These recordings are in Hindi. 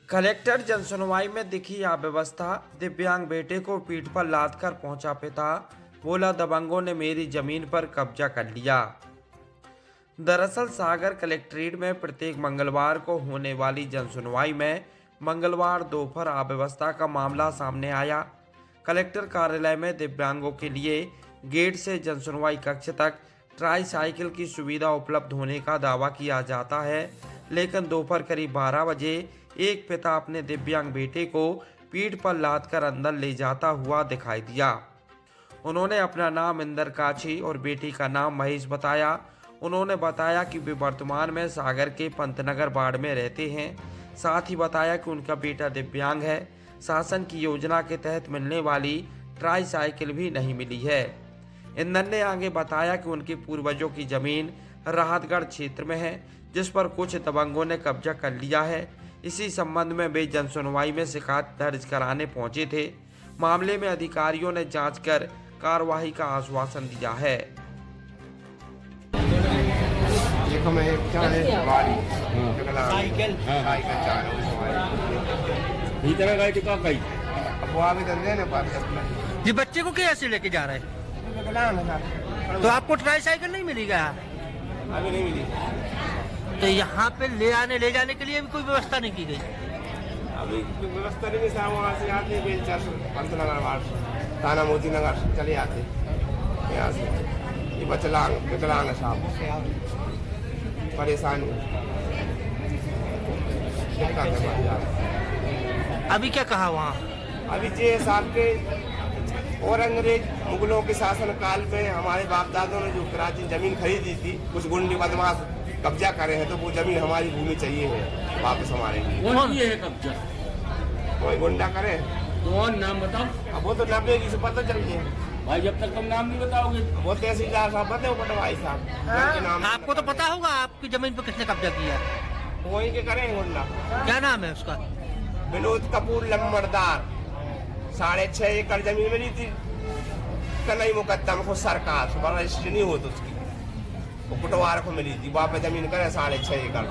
कलेक्टर जनसुनवाई में दिखी अव्यवस्था। दिव्यांग बेटे को पीठ पर लाद कर पहुंचा पिता, बोला दबंगों ने मेरी जमीन पर कब्जा कर लिया। दरअसल सागर कलेक्ट्रेट में प्रत्येक मंगलवार को होने वाली जनसुनवाई में मंगलवार दोपहर अव्यवस्था का मामला सामने आया। कलेक्टर कार्यालय में दिव्यांगों के लिए गेट से जनसुनवाई कक्ष तक ट्राई साइकिल की सुविधा उपलब्ध होने का दावा किया जाता है, लेकिन दोपहर करीब 12 बजे एक पिता अपने दिव्यांग बेटे को पीठ पर लाद कर अंदर ले जाता हुआ दिखाई दिया। उन्होंने अपना नाम इंदर काछी और बेटी का नाम महेश बताया। उन्होंने बताया कि वे वर्तमान में सागर के पंतनगर वार्ड में रहते हैं। साथ ही बताया कि उनका बेटा दिव्यांग है। शासन की योजना के तहत मिलने वाली ट्राई साइकिल भी नहीं मिली है। इंदर ने आगे बताया कि उनके पूर्वजों की जमीन राहतगढ़ क्षेत्र में है, जिस पर कुछ दबंगों ने कब्जा कर लिया है। इसी संबंध में वे जनसुनवाई में शिकायत दर्ज कराने पहुंचे थे। मामले में अधिकारियों ने जांच कर कार्रवाई का आश्वासन दिया है। ये बच्चे को कैसे लेके जा रहे हैं? तो आपको ट्राई साइकिल नहीं मिली क्या? अभी नहीं मिली। तो यहाँ पे ले जाने के लिए भी कोई व्यवस्था नहीं की गई? अभी व्यवस्था नहीं, वहाँ से आते पंतनगर वार्ड थाना मोदी नगर चले आते यहाँ से। ये विकलांग साहब परेशान अभी क्या कहा वहाँ? अभी 6 साल के और अंग्रेज मुगलों के शासन काल में हमारे बाप दादों ने जो प्राचीन जमीन खरीदी थी, कुछ गुंडी बदमाश कब्जा करे हैं, तो वो जमीन हमारी भूमि चाहिए है वापस हमारे लिए। कौन ये है कब्जा? कोई गुंडा करे। कौन? नाम बताओ। अब वो तो नाम से पता चल गया भाई, जब तक तुम नाम नहीं बताओगे। वो तहसीलदार साहब बताओ, पटवाई साहब। आपको तो पता होगा आपकी जमीन पर किसने कब्जा किया? वही के करे गुंडा। क्या नाम है उसका? विनोद कपूर लम्बरदार। 6.5 एकड़ जमीन मिली थी कन्हई मुकद्दम को सरकार रजिस्ट्री नहीं हो तो उसकी, वो कुटवार को मिली थी। वहाँ पे जमीन करे 6.5 एकड़।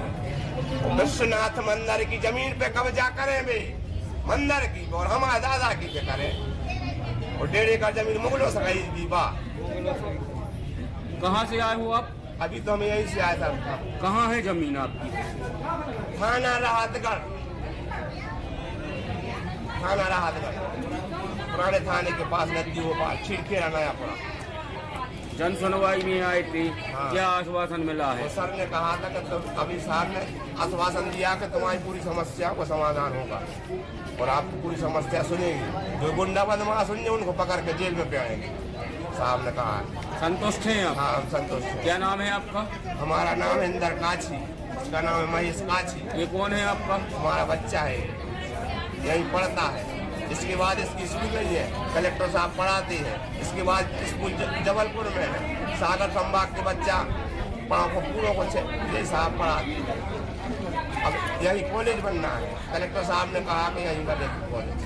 विश्वनाथ मंदिर की जमीन पे कब्जा करे वे, मंदिर की और हमारे दादा की पे करे। और 1.5 एकड़ जमीन मुगलों से खरीदी थी। कहाँ से आए हो आप? अभी तो हमें यहीं से आया था। कहाँ है जमीन आपकी? थाना राहतगढ़, थाना राहतगढ़, पुराने थाने के पास नदी हो पास छिड़खेरा नया पड़ा। जन सुनवाई में आए थे। हाँ। क्या आश्वासन मिला है? तो सर ने कहा था कि तो अभी साहब ने आश्वासन दिया कि तुम्हारी पूरी समस्या का समाधान होगा और आपकी पूरी समस्या सुनेंगे। जो गुंडा बदमाश सुनिए उनको पकड़ के जेल में पेड़ेंगे, साहब ने कहा है। संतुष्ट हैं आप? हाँ, हम संतुष्ट हैं। क्या नाम है आपका? हमारा नाम है इंदर काछी, उसका नाम है महेश काछी। ये कौन है आपका? हमारा बच्चा है, यही पढ़ता है। इसके बाद इसकी स्कूल नहीं है, कलेक्टर साहब पढ़ाते हैं। इसके बाद स्कूल जबलपुर में है, सागर संभाग के बच्चा पूरों को यही साहब पढ़ाते हैं। अब यही कॉलेज बनना है, कलेक्टर साहब ने कहा कि यही बने कॉलेज।